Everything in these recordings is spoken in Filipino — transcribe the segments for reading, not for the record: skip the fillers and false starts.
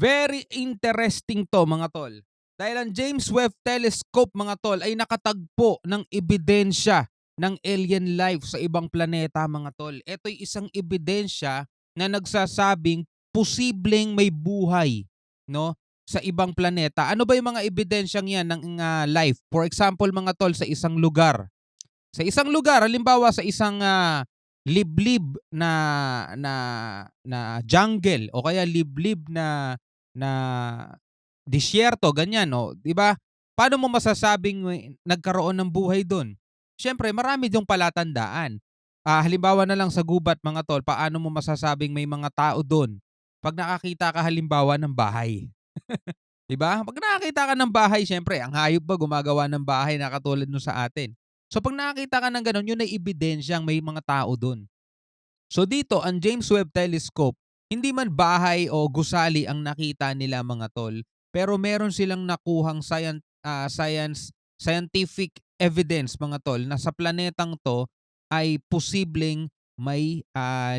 Very interesting 'to mga tol. Dahil ang James Webb Telescope mga tol ay nakatagpo ng ebidensya ng alien life sa ibang planeta mga tol. Ito'y isang ebidensya na nagsasabing posibleng may buhay, no, sa ibang planeta. Ano ba yung mga ebidensyang 'yan ng life? For example mga tol, sa isang lugar. Sa isang lugar, halimbawa sa isang liblib na na jungle o kaya liblib na disyerto, ganyan, no, 'di ba? Paano mo masasabing nagkaroon ng buhay do'n? Siyempre marami diyong palatandaan. Halimbawa na lang sa gubat mga tol, paano mo masasabing may mga tao do'n? 'Pag nakakita ka halimbawa ng bahay, 'di ba? 'Pag nakakita ka ng bahay, siyempre ang hayop ba gumagawa ng bahay na katulad nung sa atin? So 'pag nakakita ka ng gano'n, yun ay ebidensyang may mga tao do'n. So dito, ang James Webb Telescope, hindi man bahay o gusali ang nakita nila mga tol, pero meron silang nakuhang scientific evidence mga tol na sa planetang 'to ay posibleng may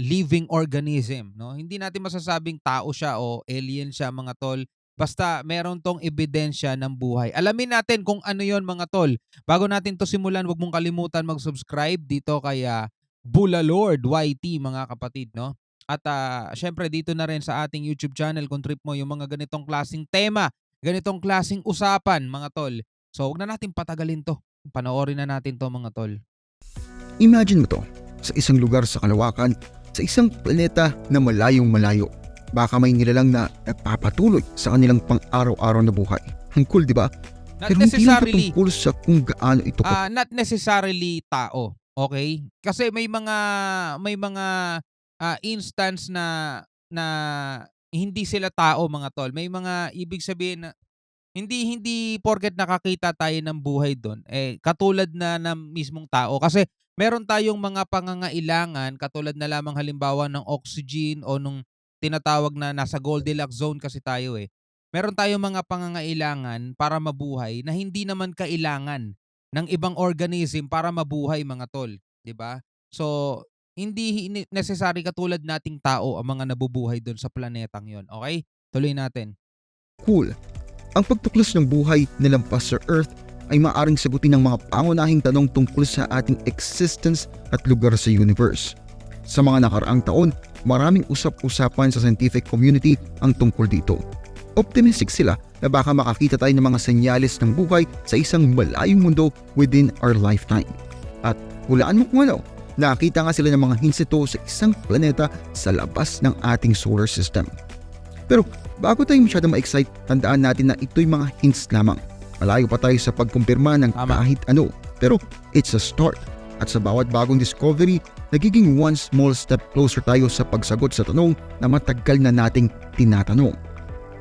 living organism, no? Hindi natin masasabing tao siya o alien siya mga tol, basta meron 'tong ebidensya ng buhay. Alamin natin kung ano 'yon mga tol. Bago natin 'to simulan, 'wag mong kalimutan mag-subscribe dito kay Bulalord YT mga kapatid, no? At syempre dito na rin sa ating YouTube channel kung trip mo yung mga ganitong klasing tema, ganitong klasing usapan mga tol. So huwag na natin patagalin 'to. Panoorin na natin 'to mga tol. Imagine mo to, sa isang lugar sa kalawakan, sa isang planeta na malayong malayo. Baka may nilalang na nagpapatuloy sa kanilang pang-araw-araw na buhay. Ang cool, di ba? Not Pero hindi lang necessarily patungkol sa kung gaano ito not necessarily tao, okay? Kasi may mga instance na hindi sila tao mga tol. May mga ibig sabihin na hindi hindi porket nakakita tayo ng buhay do'n, eh, katulad na ng mismong tao. Kasi meron tayong mga pangangailangan katulad na lamang halimbawa ng oxygen o nung tinatawag na nasa Goldilocks zone kasi tayo, eh. Meron tayong mga pangangailangan para mabuhay na hindi naman kailangan ng ibang organism para mabuhay mga tol, 'di ba? So, hindi necessary katulad nating tao ang mga nabubuhay do'n sa planetang 'yon, okey? Tuloy natin. cool. Ang pagtuklas ng buhay na lampas sa Earth ay maaaring sagutin ng mga pangunahing tanong tungkol sa ating existence at lugar sa universe. Sa mga nakaraang taon, maraming usap-usapan sa scientific community ang tungkol dito. Optimistic sila na baka makakita tayo ng mga senyales ng buhay sa isang malayong mundo within our lifetime. At hulaan mo kung ano, nakita nga sila ng mga hints ito sa isang planeta sa labas ng ating solar system. Pero bago tayo masyadong ma-excite, tandaan natin na ito'y mga hints lamang. Malayo pa tayo sa pagkumpirma ng kahit ano, pero it's a start. At sa bawat bagong discovery, nagiging one small step closer tayo sa pagsagot sa tanong na matagal na nating tinatanong.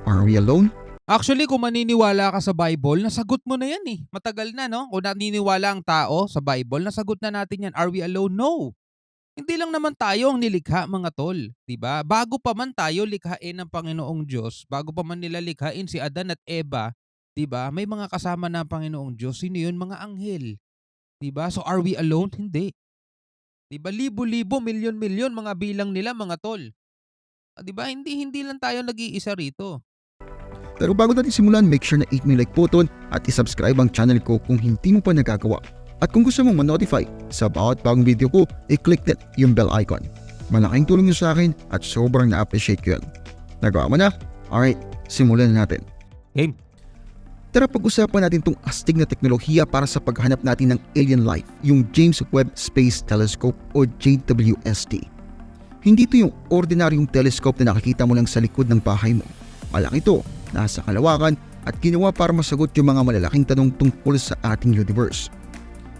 Are we alone? Actually, kung maniniwala ka sa Bible, nasagot mo na yan, eh. Matagal na, no? Kung naniniwala ang tao sa Bible, nasagot na natin yan. Are we alone? No. Hindi lang naman tayo ang nilikha mga tol, 'di ba? Bago pa man tayo likhain ng Panginoong Diyos, bago pa man nila likhain si Adan at Eva, 'di ba? May mga kasama na ang Panginoong Diyos. Sino 'yun? Mga anghel, 'di ba? So are we alone? Hindi. 'Di ba? Libo-libo, milyon-milyon mga bilang nila mga tol. 'Di ba? Hindi hindi lang tayo nag-iisa rito. Pero bago natin simulan, make sure na hit mo yung like button at isubscribe ang channel ko kung hindi mo pa nagagawa. At kung gusto mong ma-notify sa bawat bagong video ko, i-click na yung bell icon. Malaking tulong yun sa akin at sobrang na-appreciate ko yun. Nagawa mo na? Alright, simulan na natin. Game. Tara pag-usapan natin itong astig na teknolohiya para sa paghanap natin ng alien life, yung James Webb Space Telescope o JWST. Hindi ito yung ordinaryong telescope na nakikita mo lang sa likod ng bahay mo. Malaki ito, nasa kalawakan at ginawa para masagot yung mga malalaking tanong tungkol sa ating universe.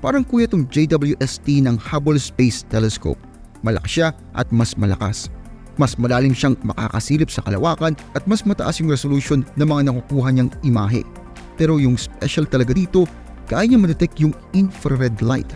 Parang kuya itong JWST ng Hubble Space Telescope. Malaki siya at mas malakas. Mas malalim siyang makakasilip sa kalawakan at mas mataas yung resolution ng mga nakukuha niyang imahe. Pero yung special talaga dito, kaya niya ma-detect yung infrared light.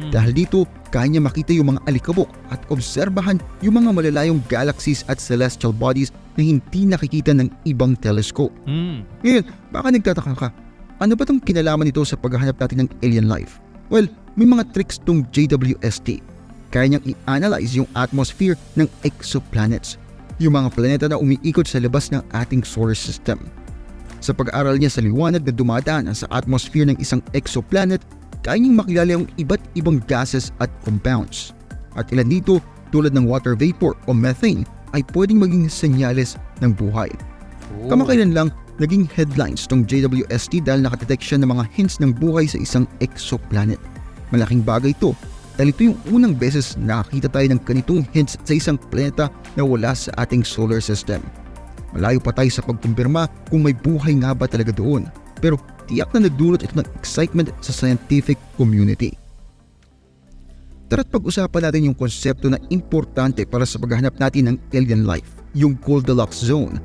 Dahil dito, kaya niya makita yung mga alikabok at obserbahan yung mga malalayong galaxies at celestial bodies na hindi nakikita ng ibang telescope. Ngayon, baka nagtataka ka, ano ba itong kinalaman nito sa paghahanap natin ng alien life? Well, may mga tricks tong JWST. Kaya niyang i-analyze yung atmosphere ng exoplanets. yung mga planeta na umiikot sa labas ng ating solar system. Sa pag-aaral niya sa liwanag na dumadaan sa atmosphere ng isang exoplanet, kaya niyang makilala ang iba't ibang gases at compounds. At ilan dito, tulad ng water vapor o methane, ay pwedeng maging senyales ng buhay. Kamakailan lang, naging headlines tong JWST dahil nakadetect siya ng mga hints ng buhay sa isang exoplanet. Malaking bagay ito dahil ito yung unang beses nakakita tayo ng ganitong hints sa isang planeta na wala sa ating solar system. Malayo pa tayo sa pagkumpirma kung may buhay nga ba talaga doon, pero tiyak na nagdulot ito ng excitement sa scientific community. Tara't pag-usapan natin yung konsepto na importante para sa paghahanap natin ng alien life, yung Goldilocks Zone.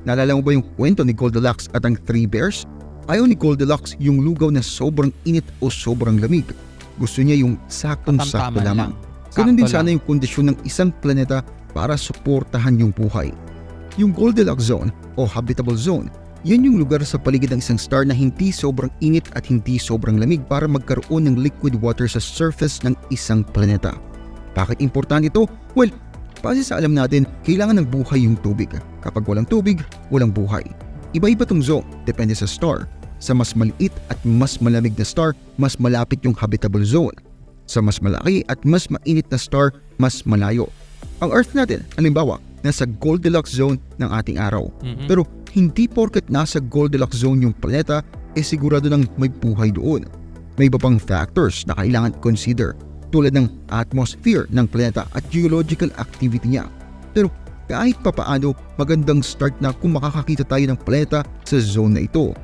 Naalala mo ba yung kwento ni Goldilocks at ang Three Bears? Ayaw ni Goldilocks yung lugaw na sobrang init o sobrang lamig. Gusto niya yung saktong-sakto lamang. Ganun din sana yung kondisyon ng isang planeta para suportahan yung buhay. Yung Goldilocks Zone o Habitable Zone, yan yung lugar sa paligid ng isang star na hindi sobrang init at hindi sobrang lamig para magkaroon ng liquid water sa surface ng isang planeta. Bakit importante ito? Well, base sa alam natin, kailangan ng buhay yung tubig. Kapag walang tubig, walang buhay. Iba-iba tong zone, depende sa star. Sa mas maliit at mas malamig na star, mas malapit yung habitable zone. Sa mas malaki at mas mainit na star, mas malayo. Ang Earth natin, halimbawa, nasa Goldilocks zone ng ating araw. Pero hindi porket nasa Goldilocks zone yung planeta, sigurado nang may buhay doon. May iba pang factors na kailangan consider, tulad ng atmosphere ng planeta at geological activity niya. Pero kahit papaano, magandang start na kung makakakita tayo ng planeta sa zone na ito.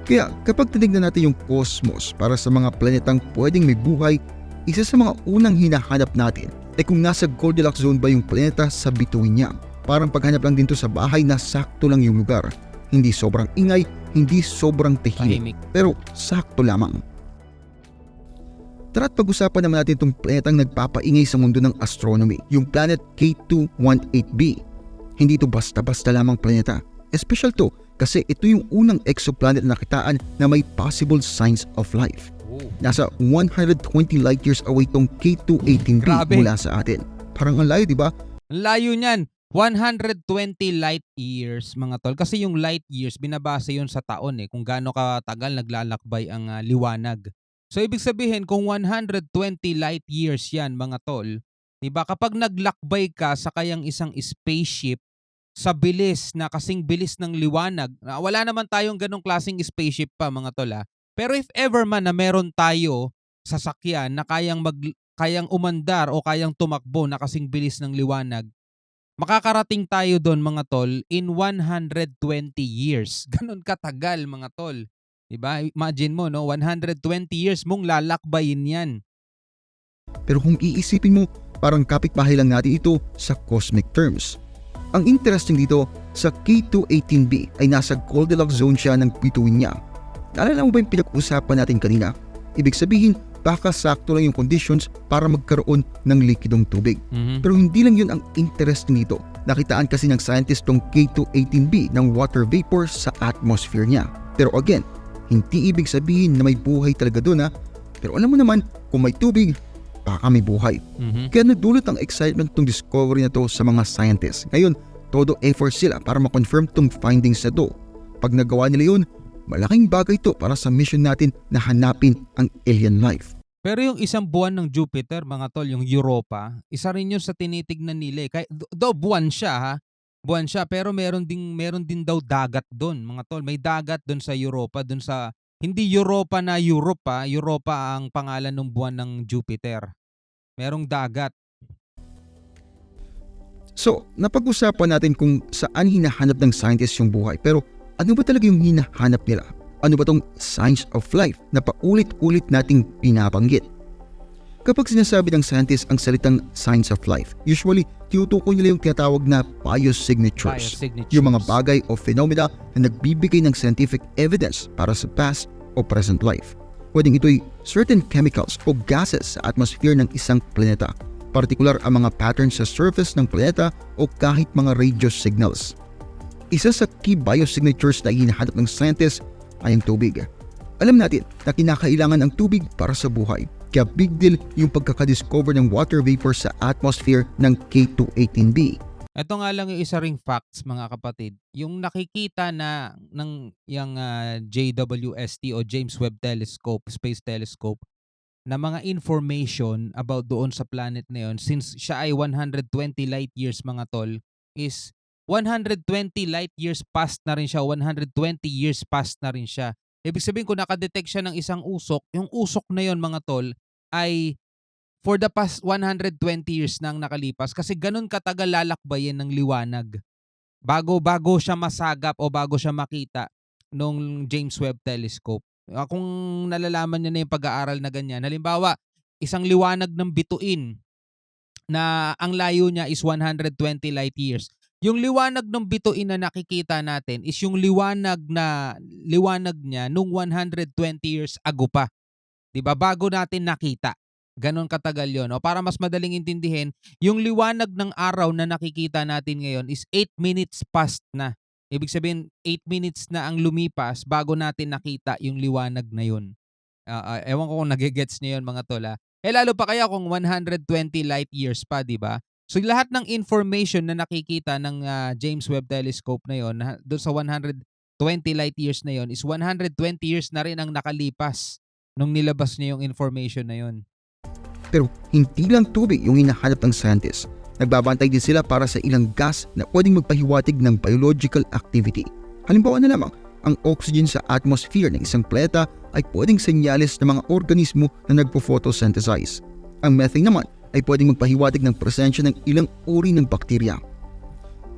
Kaya kapag tinignan natin yung cosmos para sa mga planetang pwedeng may buhay, isa sa mga unang hinahanap natin ay kung nasa Goldilocks zone ba yung planeta sa bituin niya. Parang paghanap lang dito sa bahay na sakto lang yung lugar. Hindi sobrang ingay, hindi sobrang tahimik, pero sakto lamang. Tara't pag-usapan naman natin itong planetang nagpapaingay sa mundo ng astronomy, yung planet K218b. Hindi ito basta-basta lamang planeta. Special to kasi ito yung unang exoplanet na nakitaan na may possible signs of life. Nasa 120 light years away tong K218b mula sa atin. Parang ang layo, di ba? Ang layo niyan. 120 light years, mga tol. Kasi yung light years, binabase yun sa taon kung gaano katagal naglalakbay ang liwanag. So, ibig sabihin, kung 120 light years yan, mga tol, diba, kapag naglakbay ka sa kayang isang spaceship, sa bilis na kasing bilis ng liwanag, wala naman tayong ganong klaseng spaceship pa, mga tol. Pero if ever man na meron tayo sasakyan na kayang umandar o kayang tumakbo na kasing bilis ng liwanag, makakarating tayo doon, mga tol, in 120 years. Ganon katagal, mga tol. Diba? Imagine mo, no? 120 years mong lalakbayin yan. Pero kung iisipin mo, parang kapitbahay lang natin ito sa cosmic terms. Ang interesting dito, sa K218b ay nasa Goldilocks zone siya ng bituin niya. Naalala mo ba yung pinag-usapan natin kanina? Ibig sabihin, baka sakto lang yung conditions para magkaroon ng likidong tubig. Pero hindi lang yun ang interesting dito. Nakitaan kasi ng scientist tong K218b ng water vapor sa atmosphere niya. Pero again, hindi ibig sabihin na may buhay talaga doon Pero alam mo naman, kung may tubig, baka may buhay. Kaya nagdulot ang excitement tong discovery na to sa mga scientists. Ngayon, todo effort sila para ma-confirm tong findings na to. Pag nagawa nila yun, malaking bagay to para sa mission natin na hanapin ang alien life. Pero yung isang buwan ng Jupiter, mga tol, yung Europa, isa rin yun sa tinitignan nila. Buwan siya Buwan siya, pero meron din daw dagat doon, mga tol. May dagat doon sa Europa, doon sa hindi Europa na Europe Europa ang pangalan ng buwan ng Jupiter. Merong dagat. So, napag-usapan natin kung saan hinahanap ng scientists yung buhay. Pero ano ba talaga yung hinahanap nila? Ano ba tong signs of life na paulit-ulit nating pinabanggit? Kapag sinasabi ng scientists ang salitang signs of life, usually tinutukoy nila yung tinatawag na biosignatures. Yung mga bagay o phenomena na nagbibigay ng scientific evidence para sa past o present life. Pwedeng ito'y certain chemicals o gases sa atmosphere ng isang planeta, partikular ang mga patterns sa surface ng planeta o kahit mga radio signals. Isa sa key biosignatures na hinahanap ng scientists ay ang tubig. Alam natin na kinakailangan ang tubig para sa buhay, kaya big deal yung pagkakadiscover ng water vapor sa atmosphere ng K218b. Eto nga lang yung isa ring facts mga kapatid, yung nakikita na yang, JWST o James Webb Telescope, Space Telescope na mga information about doon sa planet na yun since siya ay 120 light years mga tol, is 120 light years past na rin siya, 120 years past na rin siya. Ibig sabihin kung naka-detect siya ng isang usok, yung usok na yon mga tol ay for the past 120 years nang nakalipas kasi ganun katagal lalakbayin ng liwanag bago siya masagap o bago siya makita nung James Webb Telescope. Kung nalalaman niyo na yung pag-aaral na ganyan, halimbawa, isang liwanag ng bituin na ang layo niya is 120 light years. Yung liwanag ng bituin na nakikita natin is yung liwanag niya nung 120 years ago pa. 'Di ba? Bago natin nakita. Gano'n katagal 'yon. O para mas madaling intindihin, yung liwanag ng araw na nakikita natin ngayon is 8 minutes past na. Ibig sabihin 8 minutes na ang lumipas bago natin nakita yung liwanag na 'yon. Ewan ko kung nage-gets niyo 'yon mga tol, lalo pa kaya kung 120 light years pa, 'di ba? So lahat ng information na nakikita ng, James Webb Telescope na 'yon do'n sa 120 light years na 'yon is 120 years na rin ang nakalipas nung nilabas niya yung information na 'yon. Pero hindi lang tubig yung hinahanap ng scientists. Nagbabantay din sila para sa ilang gas na pwedeng magpahiwatig ng biological activity. Halimbawa na lamang, ang oxygen sa atmosphere ng isang planeta ay pwedeng senyales ng mga organismo na nagpo-photosynthesize. Ang methane naman ay pwedeng magpahiwatig ng presensya ng ilang uri ng bakterya.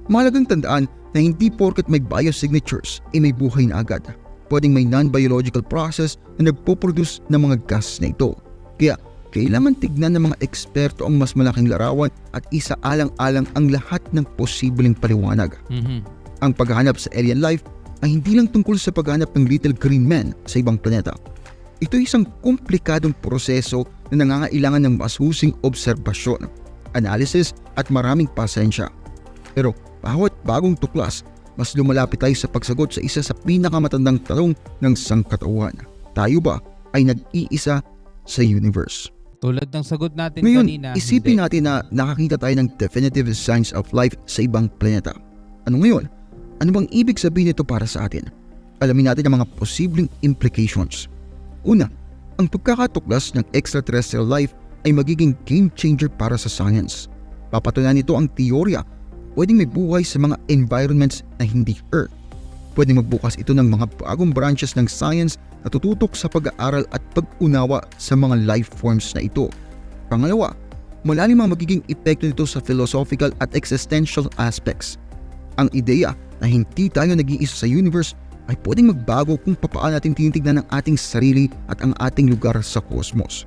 Mahalagang tandaan na hindi porket may biosignatures ay may buhay na agad. Pwedeng may non-biological process na nagpo-produce ng mga gas na ito. Kaya kailangan tignan ng mga eksperto ang mas malaking larawan at isaalang-alang ang lahat ng posibleng paliwanag. Ang paghahanap sa alien life ay hindi lang tungkol sa paghahanap ng little green men sa ibang planeta. Ito ay isang komplikadong proseso na nangangailangan ng masusing obserbasyon, analysis at maraming pasensya. Pero bawat bagong tuklas, mas lumalapit tayo sa pagsagot sa isa sa pinakamatandang tanong ng sangkatauhan. Tayo ba ay nag-iisa sa universe? Tulad ng sagot natin Ngayon, kanina, isipin hindi. natin na nakakita tayo ng definitive signs of life sa ibang planeta. Ano ngayon? Ano bang ibig sabihin nito para sa atin? Alamin natin ang mga posibleng implications. Una, ang pagkakatuklas ng extraterrestrial life ay magiging game changer para sa science. Papatunayan nito ang teorya pwedeng may buhay sa mga environments na hindi Earth. Pwedeng magbukas ito ng mga bagong branches ng science na tututok sa pag-aaral at pag-unawa sa mga life forms na ito. Pangalawa, malalim ang magiging epekto nito sa philosophical at existential aspects. Ang ideya na hindi tayo nag-iisa sa universe ay pwedeng magbago kung paano natin tinitignan ang ating sarili at ang ating lugar sa cosmos.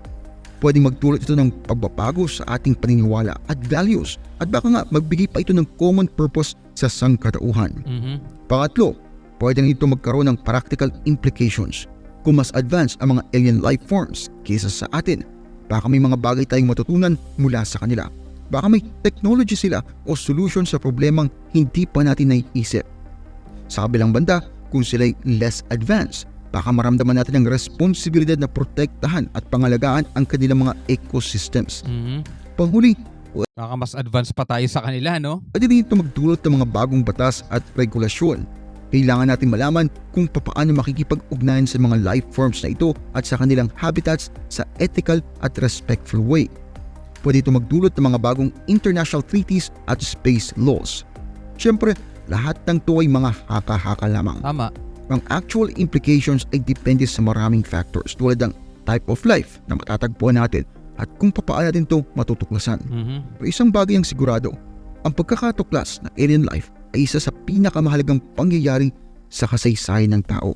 Pwedeng magdulot ito ng pagbabago sa ating paniniwala at values at baka nga magbigay pa ito ng common purpose sa sangkatauhan. Pangatlo, pwedeng ito magkaroon ng practical implications. Kung mas advanced ang mga alien life forms kaysa sa atin, baka may mga bagay tayong matutunan mula sa kanila. Baka may technology sila o solution sa problemang hindi pa natin naiisip. Sa kabilang banda, kung sila'y less advanced, baka maramdaman natin ang responsibilidad na protektahan at pangalagaan ang kanilang mga ecosystems. Panghuli, Baka mas advanced pa tayo sa kanila, no? pwede rin ito magdulot ng mga bagong batas at regulasyon. Kailangan natin malaman kung paano makikipag-ugnayan sa mga life forms na ito at sa kanilang habitats sa ethical at respectful way. Pwede ito magdulot ng mga bagong international treaties at space laws. Siyempre, lahat ng ito ay mga haka-haka lamang. Tama. Ang actual implications ay depende sa maraming factors tulad ng type of life na matatagpuan natin at kung paano natin ito matutuklasan. Pero isang bagay ang sigurado, ang pagkakatuklas ng alien life ay isa sa pinakamahalagang pangyayari sa kasaysayan ng tao.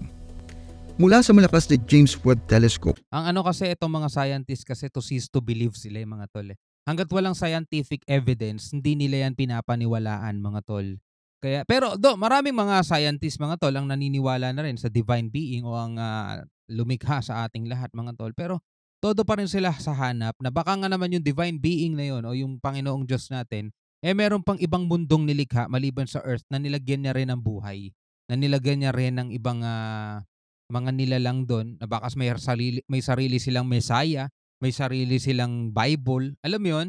Mula sa malakas na James Webb Telescope, Ang ano kasi itong mga scientists kasi to cease to believe sila mga tol. Hangga't walang scientific evidence, hindi nila yan pinapaniwalaan mga tol. Pero maraming mga scientists mga tol ang naniniwala na rin sa divine being o ang lumikha sa ating lahat mga tol. Pero todo pa rin sila sa hanap na baka nga naman yung divine being na yun o yung Panginoong Diyos natin, meron pang ibang mundong nilikha maliban sa Earth na nilagyan niya rin ng buhay, na nilagyan niya rin ng ibang mga nilalang doon na baka may sarili silang Messiah, may sarili silang Bible. Alam mo yun?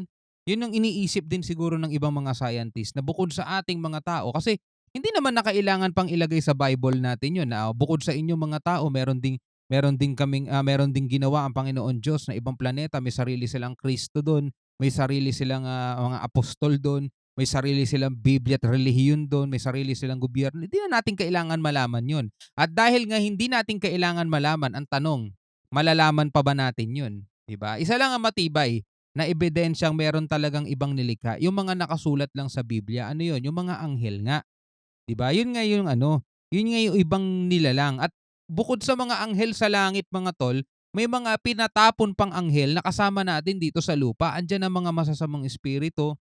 Yun ang iniisip din siguro ng ibang mga scientist na bukod sa ating mga tao kasi hindi naman na kailangan pang ilagay sa Bible natin yun na bukod sa inyong mga tao meron ding ginawa ang Panginoon Diyos na ibang planeta, may sarili silang Kristo dun, may sarili silang mga apostol dun, may sarili silang Biblia at relihiyon dun, may sarili silang gobyerno. Hindi na natin kailangan malaman yun. At dahil nga hindi natin kailangan malaman, ang tanong, malalaman pa ba natin yun? 'Di ba? Isa lang ang matibay na ebidensyang meron talagang ibang nilikha, yung mga nakasulat lang sa Biblia. Ano yun? Yung mga anghel nga, 'di ba? Yun nga yung ano, yun nga yung ibang nilalang. At bukod sa mga anghel sa langit mga tol, may mga pinatapon pang anghel na kasama natin dito sa lupa. Andiyan ang mga masasamang espiritu,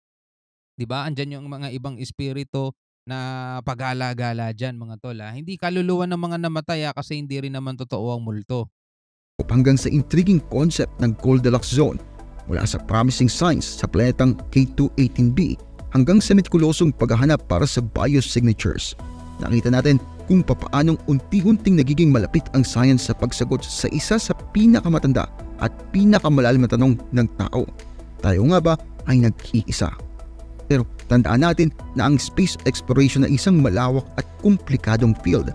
'di ba? Andiyan yung mga ibang espiritu na pagala-gala diyan mga tol. Hindi kaluluwa ng mga namatay kasi hindi rin naman totoo ang multo. hanggang sa intriguing concept ng Goldilocks Zone mula sa promising signs sa planetang K218b hanggang sa metikulosong paghahanap para sa biosignatures. Nakita natin kung papaanong unti-unting nagiging malapit ang science sa pagsagot sa isa sa pinakamatanda at pinakamalalim na tanong ng tao. Tayo nga ba ay nag-iisa? Pero tandaan natin na ang space exploration ay isang malawak at komplikadong field.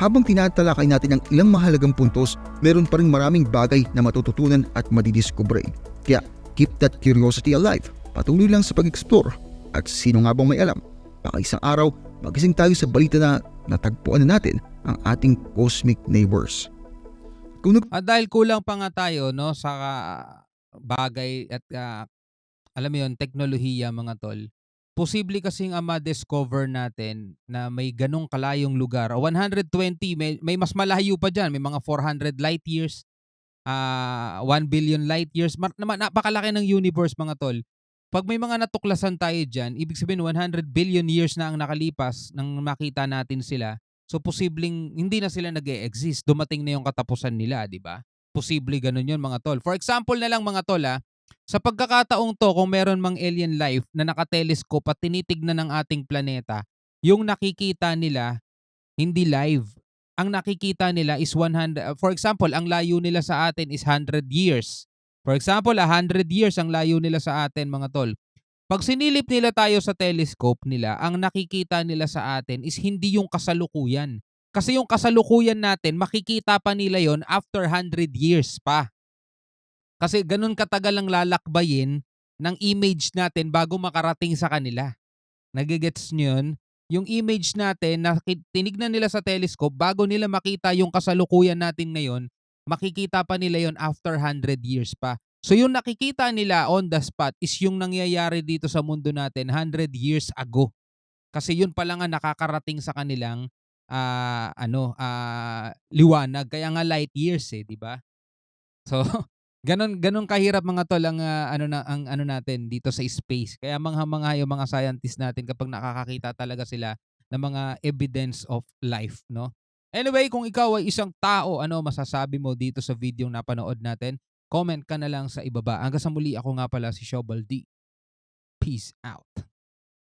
Habang tinatalakay natin ang ilang mahalagang puntos, meron pa rin maraming bagay na matututunan at madidiskubre. Kaya keep that curiosity alive. Patuloy lang sa pag-explore. At sino nga bang may alam? Baka isang araw, magising tayo sa balita na natagpuan na natin ang ating cosmic neighbors. Kung At dahil kulang pa nga tayo no sa bagay at alam mo yun, teknolohiya mga tol. Posible kasing ma-discover natin na may ganong kalayong lugar. 120, may mas malayo pa diyan, may mga 400 light years, 1 billion light years. Napakalaki ng universe mga tol. Pag may mga natuklasan tayo diyan, ibig sabihin 100 billion years na ang nakalipas nang makita natin sila. So posibleng hindi na sila nag-e-exist. Dumating na yung katapusan nila, di ba? Posible ganun yun mga tol. For example na lang mga tol sa pagkakataong 'to kung meron mang alien life na naka-telescope at tinitignan ng ating planeta, yung nakikita nila hindi live. Ang nakikita nila is 100 for example, ang layo nila sa atin is 100 years. For example, 100 years ang layo nila sa atin mga tol. 'Pag sinilip nila tayo sa telescope nila, ang nakikita nila sa atin is hindi yung kasalukuyan. Kasi yung kasalukuyan natin makikita pa nila yon after 100 years pa. Kasi gano'n katagal ang lalakbayin ng image natin bago makarating sa kanila. Nage-gets niyo 'yun? Yung image natin na tinignan nila sa telescope bago nila makita yung kasalukuyan natin ngayon, makikita pa nila yon after 100 years pa. So yung nakikita nila on the spot is yung nangyayari dito sa mundo natin 100 years ago. Kasi yun pa lang ang nakakarating sa kanilang liwanag. Kaya nga light years, 'di ba? So, gano'n gano'n kahirap mga tol ang, ang ano natin dito sa space. Kaya mangha-mangha yung mga scientist natin kapag nakakakita talaga sila ng mga evidence of life, 'no? Anyway, kung ikaw ay isang tao, ano masasabi mo dito sa video na napanood natin? Comment ka na lang sa ibaba. Hanggang sa muli, ako nga pala si Shobal D. Peace out.